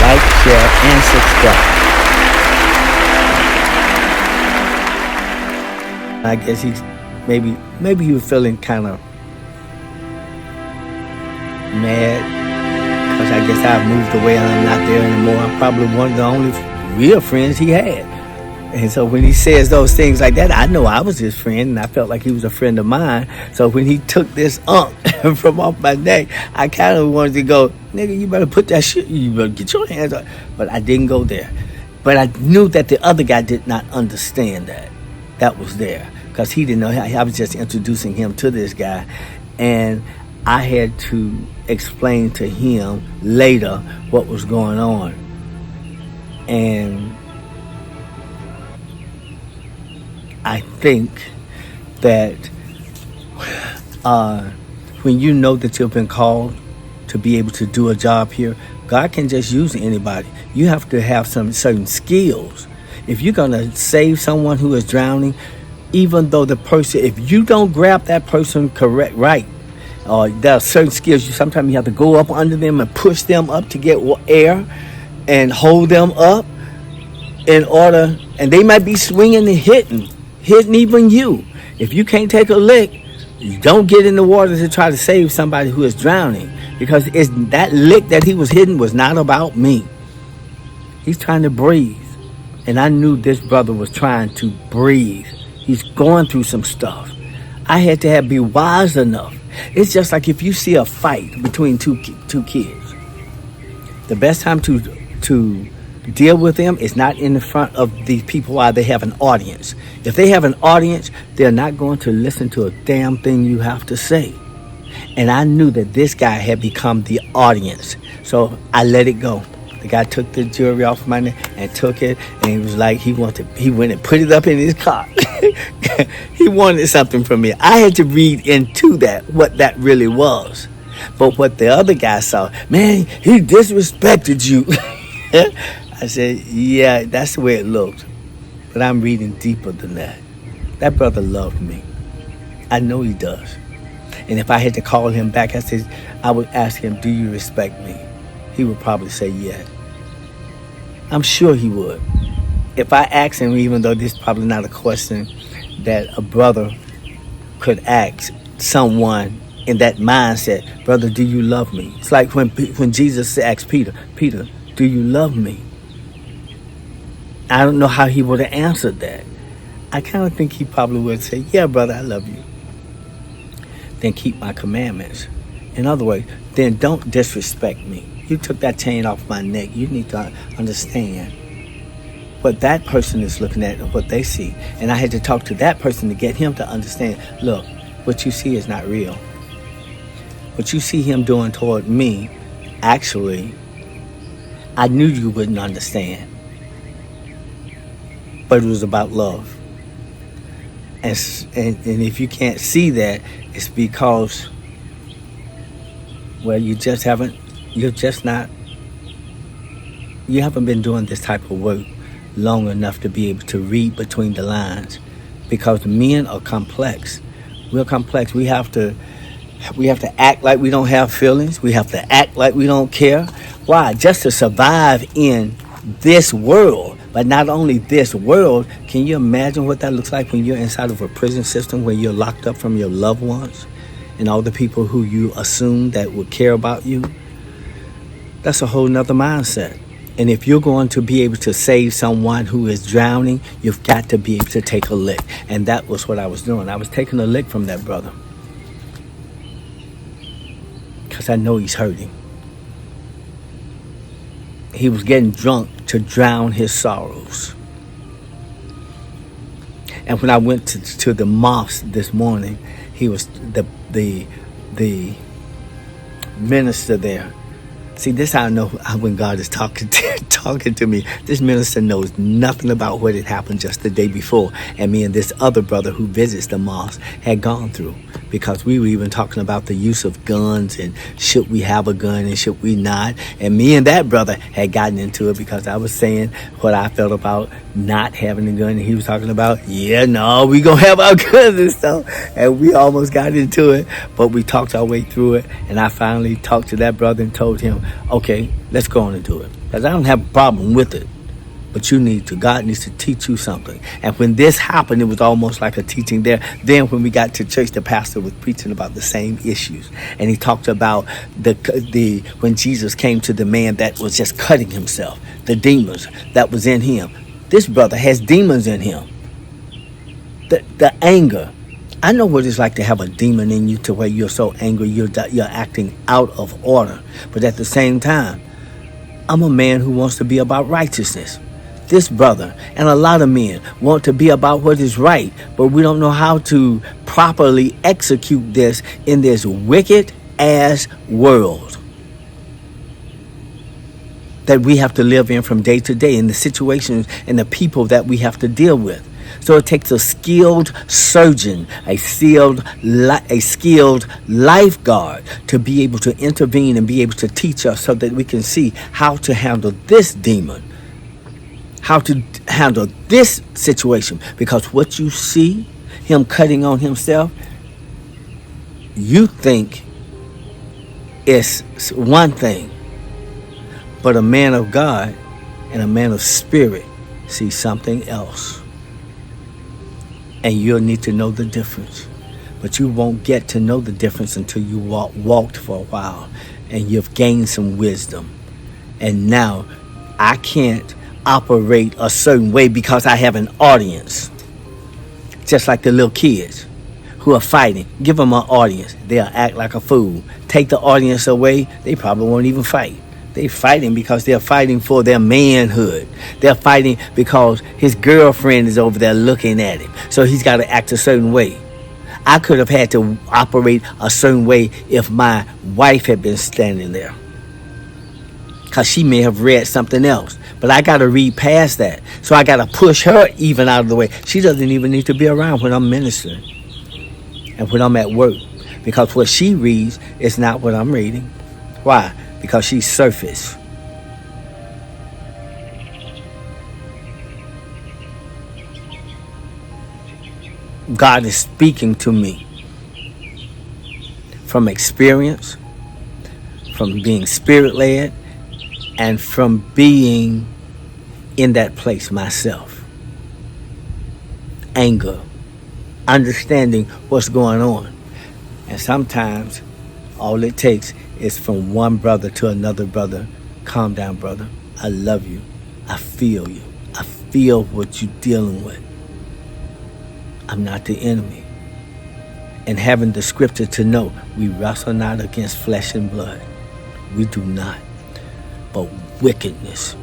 like, share, and subscribe. I guess maybe he was feeling kind of mad because I guess I've moved away and I'm not there anymore. I'm probably one of the only real friends he had. And so when he says those things like that, I know I was his friend and I felt like he was a friend of mine. So when he took this from off my neck, I kind of wanted to go, nigga, you better put that shit, you better get your hands up. But I didn't go there. But I knew that the other guy did not understand that was there, because he didn't know. I was just introducing him to this guy, and I had to explain to him later what was going on. And I think that when you know that you've been called to be able to do a job here, God can just use anybody. You have to have some certain skills. If you're going to save someone who is drowning, even though the person, if you don't grab that person right, there are certain skills. Sometimes you have to go up under them and push them up to get air and hold them up in order, and they might be swinging and hitting even you. If you can't take a lick, you don't get in the water to try to save somebody who is drowning, because it's that lick that he was hitting was not about me. He's trying to breathe. And I knew this brother was trying to breathe. He's going through some stuff. I had to be wise enough. It's just like if you see a fight between two kids. The best time to deal with them is not in the front of these people while they have an audience. If they have an audience, they're not going to listen to a damn thing you have to say. And I knew that this guy had become the audience. So I let it go. The guy took the jewelry off my neck and took it, and he was like, he went and put it up in his car. He wanted something from me. I had to read into that, what that really was. But what the other guy saw, man, he disrespected you. I said, yeah, that's the way it looked. But I'm reading deeper than that. That brother loved me. I know he does. And if I had to call him back, I would ask him, do you respect me? He would probably say yeah. I'm sure he would. If I asked him, even though this is probably not a question that a brother could ask someone in that mindset, brother, do you love me? It's like when Jesus asked Peter, do you love me? I don't know how he would have answered that. I kind of think he probably would say, yeah, brother, I love you. Then keep my commandments. In other words, then don't disrespect me. You took that chain off my neck. You need to understand what that person is looking at and what they see. And I had to talk to that person to get him to understand, look, what you see is not real. What you see him doing toward me, actually, I knew you wouldn't understand. But it was about love. And if you can't see that, it's because, well, you haven't been doing this type of work long enough to be able to read between the lines, because men are complex. We're complex. We have to act like we don't have feelings. We have to act like we don't care. Why? Just to survive in this world. But not only this world, can you imagine what that looks like when you're inside of a prison system where you're locked up from your loved ones and all the people who you assume that would care about you? That's a whole nother mindset. And if you're going to be able to save someone who is drowning, you've got to be able to take a lick. And that was what I was doing. I was taking a lick from that brother, because I know he's hurting. He was getting drunk to drown his sorrows. And when I went to the mosque this morning, he was the minister there. See, this how I know when God is talking to me. This minister knows nothing about what had happened just the day before, and me and this other brother who visits the mosque had gone through, because we were even talking about the use of guns and should we have a gun and should we not. And me and that brother had gotten into it because I was saying what I felt about not having a gun, and he was talking about, yeah, no, we gonna have our guns and stuff. And we almost got into it, but we talked our way through it, and I finally talked to that brother and told him, okay, let's go on and do it. Because I don't have a problem with it. But God needs to teach you something. And when this happened, it was almost like a teaching there. Then when we got to church, the pastor was preaching about the same issues. And he talked about when Jesus came to the man that was just cutting himself, the demons that was in him. This brother has demons in him. The anger. I know what it's like to have a demon in you to where you're so angry, you're acting out of order. But at the same time, I'm a man who wants to be about righteousness. This brother and a lot of men want to be about what is right, but we don't know how to properly execute this in this wicked ass world that we have to live in from day to day, in the situations and the people that we have to deal with. So it takes a skilled surgeon, a skilled lifeguard to be able to intervene and be able to teach us so that we can see how to handle this demon, how to handle this situation. Because what you see him cutting on himself, you think it's one thing, but a man of God and a man of spirit sees something else. And you'll need to know the difference. But you won't get to know the difference until you walked for a while and you've gained some wisdom. And now I can't operate a certain way because I have an audience. Just like the little kids who are fighting. Give them an audience. They'll act like a fool. Take the audience away, they probably won't even fight. They're fighting because they're fighting for their manhood. They're fighting because his girlfriend is over there looking at him. So he's got to act a certain way. I could have had to operate a certain way if my wife had been standing there, because she may have read something else. But I got to read past that. So I got to push her even out of the way. She doesn't even need to be around when I'm ministering and when I'm at work, because what she reads is not what I'm reading. Why? Because she's surface. God is speaking to me from experience, from being spirit-led, and from being in that place myself. Anger, understanding what's going on. And sometimes all it takes is from one brother to another brother. Calm down, brother. I love you. I feel you. I feel what you're dealing with. I'm not the enemy. And having the scripture to know, we wrestle not against flesh and blood. We do not. But wickedness,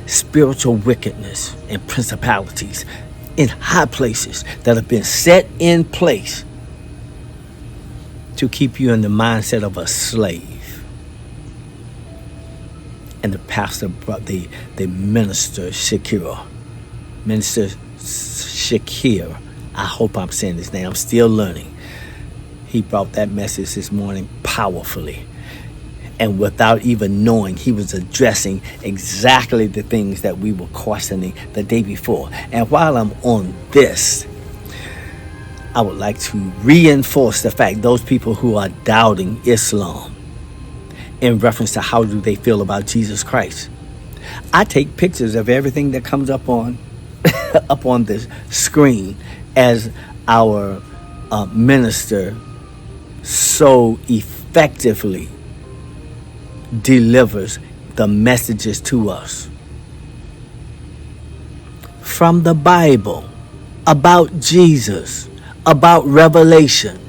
spiritual wickedness and principalities in high places that have been set in place to keep you in the mindset of a slave. And the pastor brought the minister Shakir, I hope I'm saying his name, I'm still learning. He brought that message this morning powerfully. And without even knowing, he was addressing exactly the things that we were questioning the day before. And while I'm on this, I would like to reinforce the fact, those people who are doubting Islam in reference to how do they feel about Jesus Christ. I take pictures of everything that comes up on up on this screen as our minister so effectively delivers the messages to us from the Bible about Jesus, about revelation,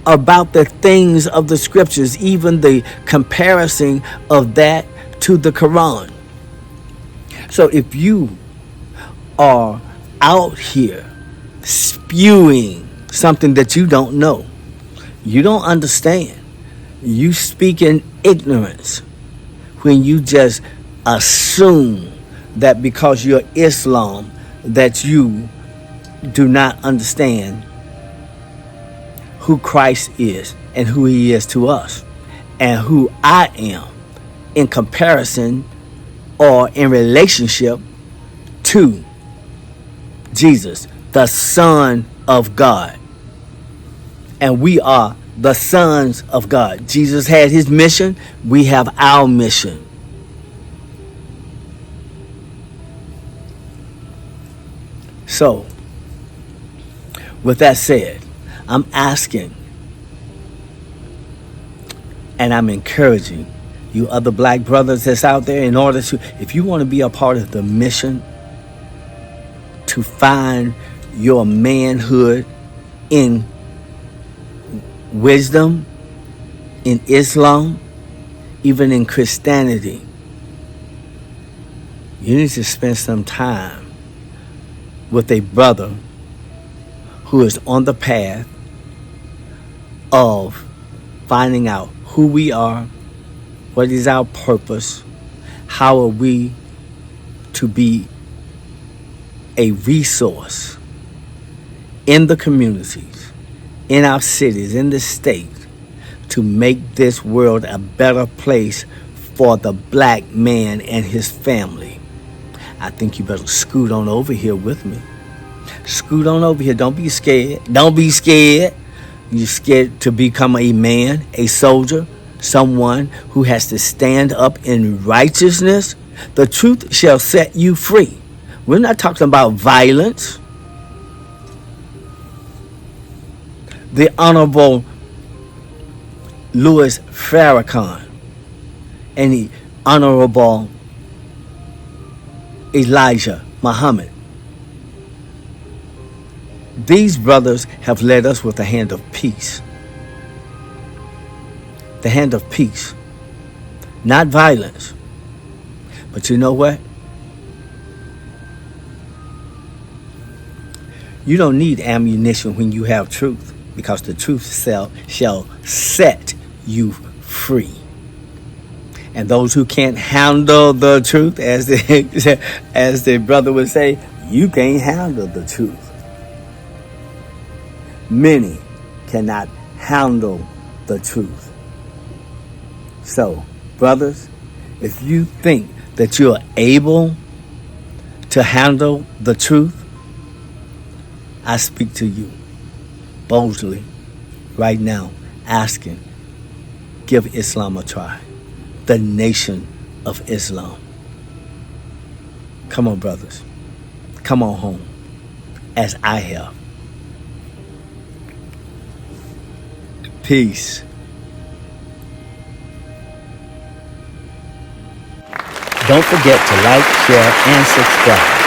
about the things of the scriptures, even the comparison of that to the Quran. So if you are out here spewing something that you don't know, you don't understand, you speak in ignorance when you just assume that because you're Islam that you do not understand who Christ is and who he is to us and who I am in comparison or in relationship to Jesus, the Son of God. And we are the sons of God. Jesus had his mission. We have our mission. So, with that said, I'm asking and I'm encouraging you other black brothers that's out there, in order to, if you want to be a part of the mission to find your manhood in wisdom, in Islam, even in Christianity, you need to spend some time with a brother who is on the path of finding out who we are, what is our purpose, how are we to be a resource in the communities, in our cities, in the state, to make this world a better place for the black man and his family. I think you better scoot on over here with me. Scoot on over here. Don't be scared. Don't be scared. You're scared to become a man, a soldier, someone who has to stand up in righteousness. The truth shall set you free. We're not talking about violence. The Honorable Louis Farrakhan and the Honorable Elijah Muhammad. These brothers have led us with the hand of peace. The hand of peace, not violence. But you know what? You don't need ammunition when you have truth, because the truth shall set you free. And those who can't handle the truth, as the brother would say, you can't handle the truth. Many cannot handle the truth. So, brothers, if you think that you're able to handle the truth, I speak to you boldly right now, asking, give Islam a try. The Nation of Islam. Come on, brothers. Come on home, as I have. Peace. Don't forget to like, share, and subscribe.